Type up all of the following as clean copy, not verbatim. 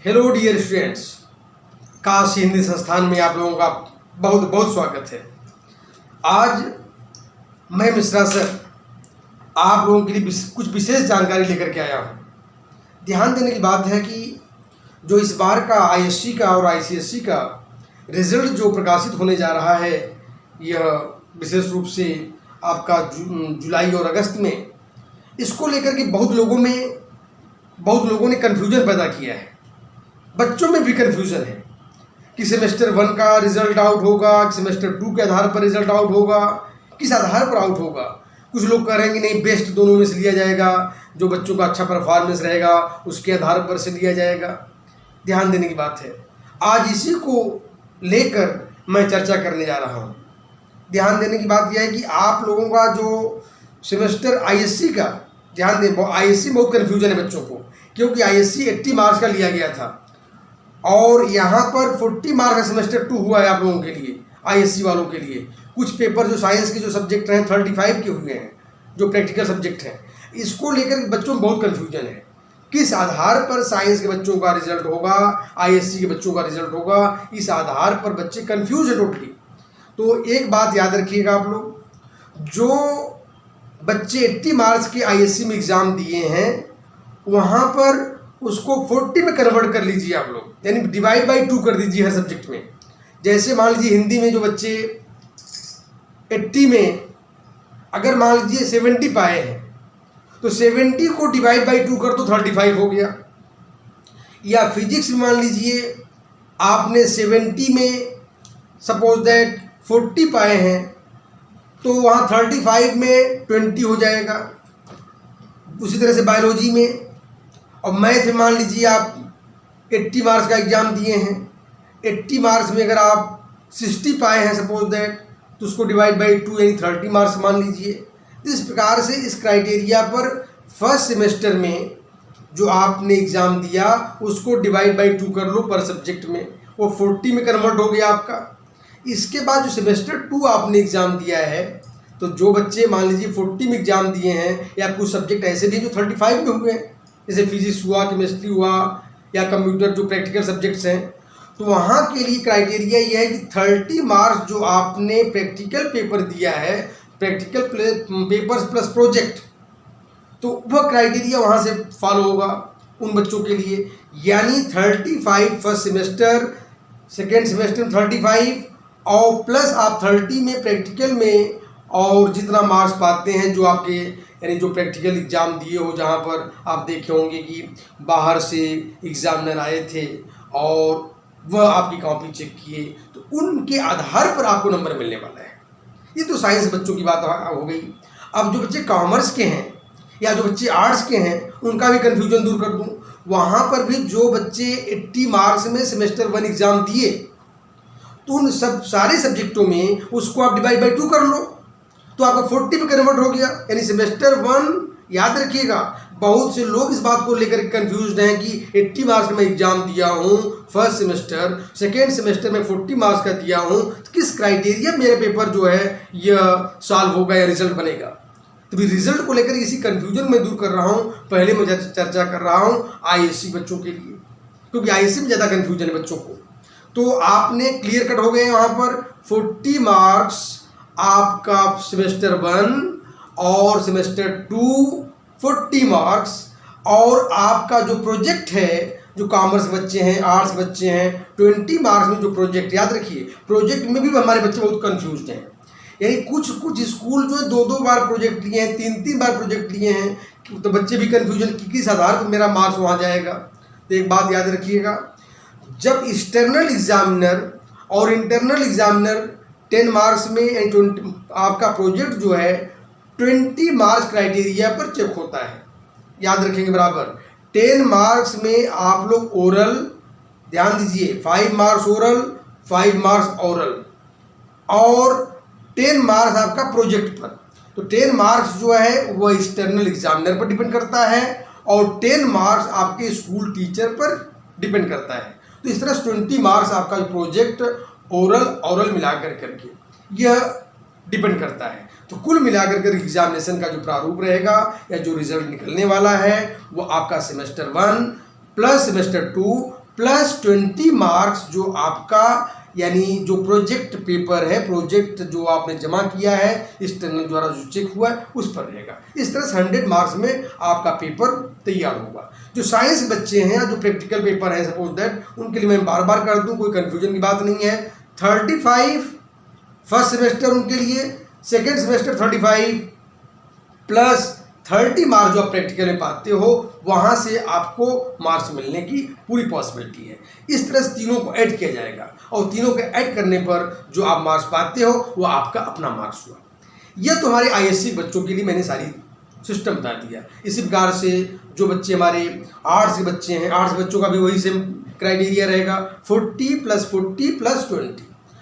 Hello dear students, Kashi Hindi Sansthan में आप लोगों का बहुत बहुत स्वागत है। आज मैं मिश्रा सर आप लोगों के लिए कुछ विशेष जानकारी लेकर के आया हूँ। ध्यान देने की बात है कि जो इस बार का आईएससी का और आईसीएसई का रिजल्ट जो प्रकाशित होने जा रहा है, यह विशेष रूप से आपका जुलाई और अगस्त में, इसको लेकर के बहुत लोगों ने कन्फ्यूजन पैदा किया है। बच्चों में भी कन्फ्यूज़न है कि सेमेस्टर 1 का रिज़ल्ट आउट होगा, सेमेस्टर 2 के आधार पर रिज़ल्ट आउट होगा, किस आधार पर आउट होगा। कुछ लोग कह रहे हैं कि नहीं, बेस्ट दोनों में से लिया जाएगा, जो बच्चों का अच्छा परफॉर्मेंस रहेगा उसके आधार पर से लिया जाएगा। ध्यान देने की बात है, आज इसी को लेकर मैं चर्चा करने जा रहा हूँ। ध्यान देने की बात यह है कि आप लोगों का जो सेमेस्टर आईएससी का, ध्यान दें, आईएससी बहुत कन्फ्यूजन है बच्चों को, क्योंकि आईएससी 80 मार्क्स का लिया गया था और यहाँ पर 40 मार्क का सेमेस्टर 2 हुआ है आप लोगों के लिए, आईएससी वालों के लिए। कुछ पेपर जो साइंस के जो सब्जेक्ट हैं 35 के हुए हैं, जो प्रैक्टिकल सब्जेक्ट हैं। इसको लेकर बच्चों में बहुत कन्फ्यूजन है, किस आधार पर साइंस के बच्चों का रिजल्ट होगा, आईएससी के बच्चों का रिजल्ट होगा, इस आधार पर बच्चे कन्फ्यूज है टोटली। तो एक बात याद रखिएगा आप लोग, जो बच्चे 80 मार्क्स के आईएससी में एग्ज़ाम दिए हैं, वहाँ पर उसको 40 में कन्वर्ट कर लीजिए आप लोग, यानी डिवाइड बाई 2 कर दीजिए हर सब्जेक्ट में। जैसे मान लीजिए हिंदी में जो बच्चे 80 में अगर मान लीजिए 70 पाए हैं, तो 70 को डिवाइड बाई 2 कर तो 35 हो गया। या फिजिक्स में मान लीजिए आपने 70 में सपोज दैट 40 पाए हैं, तो वहाँ 35 में 20 हो जाएगा। उसी तरह से बायोलॉजी में और मैथ में मान लीजिए आप 80 मार्क्स का एग्ज़ाम दिए हैं, 80 मार्क्स में अगर आप 60 पाए हैं सपोज दैट, तो उसको डिवाइड बाई 2 यानी 30 मार्क्स मान लीजिए। इस प्रकार से इस क्राइटेरिया पर फर्स्ट सेमेस्टर में जो आपने एग्ज़ाम दिया उसको डिवाइड बाई 2 कर लो पर सब्जेक्ट में, वो 40 में कन्वर्ट हो गया आपका। इसके बाद जो सेमेस्टर 2 आपने एग्ज़ाम दिया है, तो जो बच्चे मान लीजिए 40 में एग्ज़ाम दिए हैं, या कुछ सब्जेक्ट ऐसे भी जो 35 में हुए हैं, जैसे फिजिक्स हुआ, केमिस्ट्री हुआ या कंप्यूटर जो प्रैक्टिकल सब्जेक्ट्स हैं, तो वहाँ के लिए क्राइटेरिया ये है कि 30 मार्क्स जो आपने प्रैक्टिकल पेपर दिया है, प्रैक्टिकल पेपर्स प्लस प्रोजेक्ट, तो वह क्राइटेरिया वहाँ से फॉलो होगा उन बच्चों के लिए। यानी 35 फर्स्ट सेमेस्टर, सेकेंड सेमेस्टर में 35 और प्लस आप 30 में प्रैक्टिकल में, और जितना मार्क्स पाते हैं जो आपके यानी जो प्रैक्टिकल एग्ज़ाम दिए हो, जहाँ पर आप देखे होंगे कि बाहर से एग्ज़ामिनर आए थे और वह आपकी कॉपी चेक किए, तो उनके आधार पर आपको नंबर मिलने वाला है। ये तो साइंस बच्चों की बात हो गई। अब जो बच्चे कॉमर्स के हैं या जो बच्चे आर्ट्स के हैं, उनका भी कन्फ्यूजन दूर कर दूँ। वहाँ पर भी जो बच्चे 80 मार्क्स में सेमेस्टर 1 एग्ज़ाम दिए, तो उन सारे सब्जेक्टों में उसको आप डिवाइड बाई 2 कर लो, तो आपका 40 में कन्वर्ट हो गया। यानी सेमेस्टर 1, याद रखिएगा, बहुत से लोग इस बात को लेकर कंफ्यूज्ड हैं कि 80 मार्क्स में एग्ज़ाम दिया हूँ फर्स्ट सेमेस्टर, सेकेंड सेमेस्टर में 40 मार्क्स का दिया हूँ, तो किस क्राइटेरिया मेरे पेपर जो है यह सॉल्व होगा या रिजल्ट बनेगा। तो भी रिजल्ट को लेकर इसी कन्फ्यूजन में दूर कर रहा हूँ। पहले मैं चर्चा कर रहा हूँ आईएससी बच्चों के लिए, क्योंकि आईएससी में ज़्यादा कन्फ्यूजन है बच्चों को। तो आपने क्लियर कट हो गए वहाँ पर 40 मार्क्स आपका सेमेस्टर 1 और सेमेस्टर 2 40 मार्क्स, और आपका जो प्रोजेक्ट है, जो कॉमर्स बच्चे हैं, आर्ट्स बच्चे हैं, 20 मार्क्स में जो प्रोजेक्ट, याद रखिए प्रोजेक्ट में भी हमारे बच्चे बहुत कंफ्यूज हैं। यानी कुछ स्कूल जो है 2-2 बार प्रोजेक्ट लिए हैं, 3-3 बार प्रोजेक्ट लिए हैं, तो बच्चे भी कंफ्यूजन कि किस आधार पर मेरा मार्क्स वहाँ जाएगा। तो एक बात याद रखिएगा, जब एक्सटर्नल एग्जामिनर और इंटरनल एग्जामिनर 10 मार्क्स में आपका प्रोजेक्ट जो है 20 मार्क्स क्राइटेरिया पर चेक होता है, याद रखेंगे बराबर। 10 मार्क्स में आप लोग ओरल, ध्यान दीजिए, 5 मार्क्स ओरल, 5 मार्क्स ओरल, और 10 मार्क्स आपका प्रोजेक्ट पर। तो 10 मार्क्स जो है वह एक्सटर्नल एग्जामिनर पर डिपेंड करता है और 10 मार्क्स आपके स्कूल टीचर पर डिपेंड करता है। तो इस तरह 20 मार्क्स आपका प्रोजेक्ट, ओरल मिलाकर करके यह डिपेंड करता है। तो कुल मिलाकर कर एग्जामिनेशन का जो प्रारूप रहेगा या जो रिजल्ट निकलने वाला है, वो आपका semester 1 plus semester 2 plus 20 marks जो आपका यानी जो प्रोजेक्ट पेपर है, प्रोजेक्ट जो आपने जमा किया है एक्सटर्नल द्वारा जो चेक हुआ है उस पर रहेगा। इस तरह से 100 मार्क्स में आपका पेपर तैयार होगा। जो साइंस बच्चे हैं या जो प्रैक्टिकल पेपर है सपोज दैट, उनके लिए मैं बार बार कर दूं, कोई कन्फ्यूजन की बात नहीं है। 35 फर्स्ट सेमेस्टर उनके लिए, सेकेंड सेमेस्टर 35 प्लस 30 मार्क्स जो आप प्रैक्टिकल में पाते हो, वहाँ से आपको मार्क्स मिलने की पूरी पॉसिबिलिटी है। इस तरह से तीनों को ऐड किया जाएगा और तीनों को ऐड करने पर जो आप मार्क्स पाते हो वो आपका अपना मार्क्स हुआ। यह तो हमारे आईएससी बच्चों के लिए मैंने सारी सिस्टम बता दिया। इसी प्रकार से जो बच्चे हमारे आर्ट्स के बच्चे हैं, आर्ट्स बच्चों का भी वही सेम क्राइटेरिया रहेगा, 40 + 40 + 20।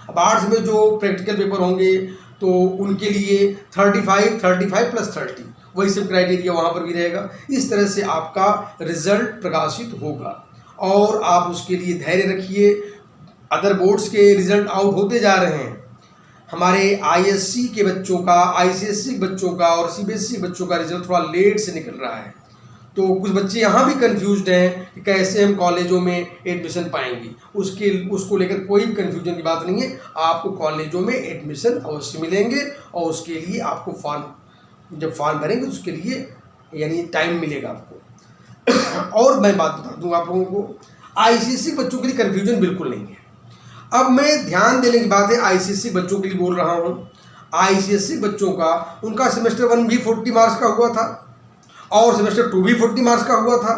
अब आर्ट्स में जो प्रैक्टिकल पेपर होंगे तो उनके लिए 35 + 30 वही सब क्राइटेरिया वहाँ पर भी रहेगा। इस तरह से आपका रिजल्ट प्रकाशित होगा और आप उसके लिए धैर्य रखिए। अदर बोर्ड्स के रिजल्ट आउट होते जा रहे हैं, हमारे आईएससी के बच्चों का, आईसीएससी बच्चों का और सीबीएसई बच्चों का रिजल्ट थोड़ा लेट से निकल रहा है। तो कुछ बच्चे यहाँ भी कंफ्यूज्ड हैं कि कैसे हम कॉलेजों में एडमिशन पाएंगे। उसको लेकर कोई कंफ्यूजन की बात नहीं है। आपको कॉलेजों में एडमिशन अवश्य मिलेंगे और उसके लिए आपको जब फॉर्म भरेंगे तो उसके लिए यानी टाइम मिलेगा आपको। और मैं बात बता दूँ आप लोगों को, आईसीएसई बच्चों के लिए कन्फ्यूजन बिल्कुल नहीं है। अब मैं ध्यान देने की बात है आईसीएसई बच्चों के लिए बोल रहा हूँ। आईसीएसई बच्चों का उनका सेमेस्टर 1 भी 40 मार्क्स का हुआ था और सेमेस्टर 2 भी 40 मार्क्स का हुआ था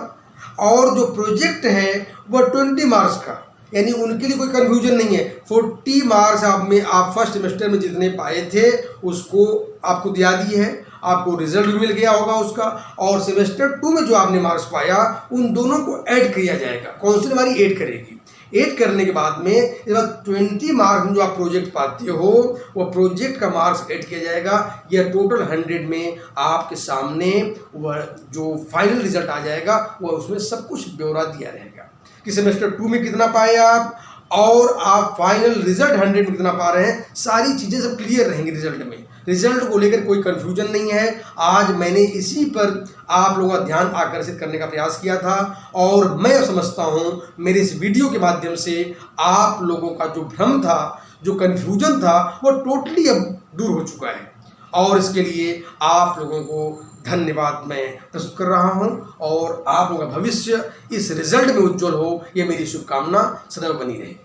और जो प्रोजेक्ट है वह 20 मार्क्स का, यानी उनके लिए कोई कन्फ्यूजन नहीं है। 40 मार्क्स आप फर्स्ट सेमेस्टर में जितने पाए थे उसको आपको दिया दी है, आपको रिजल्ट भी मिल गया होगा उसका, और सेमेस्टर 2 में जो आपने मार्क्स पाया उन दोनों को ऐड किया जाएगा। काउंसिल हमारी ऐड करेगी। ऐड करने के बाद में इस बार 20 मार्क्स में जो आप प्रोजेक्ट पाते हो वो प्रोजेक्ट का मार्क्स ऐड किया जाएगा। यह टोटल 100 में आपके सामने वह जो फाइनल रिजल्ट आ जाएगा वह उसमें सब कुछ ब्यौरा दिया रहेगा कि सेमेस्टर 2 में कितना पाए आप और आप फाइनल रिजल्ट 100 में कितना पा रहे हैं। सारी चीज़ें सब क्लियर रहेंगी रिजल्ट में। रिजल्ट को लेकर कोई कंफ्यूजन नहीं है। आज मैंने इसी पर आप लोगों का ध्यान आकर्षित करने का प्रयास किया था और मैं समझता हूँ मेरे इस वीडियो के माध्यम से आप लोगों का जो भ्रम था, जो कंफ्यूजन था, वो टोटली अब दूर हो चुका है और इसके लिए आप लोगों को धन्यवाद मैं प्रस्तुत कर रहा हूं और आप लोगों का भविष्य इस रिजल्ट में उज्जवल हो, ये मेरी शुभकामना सदैव बनी रहेगी।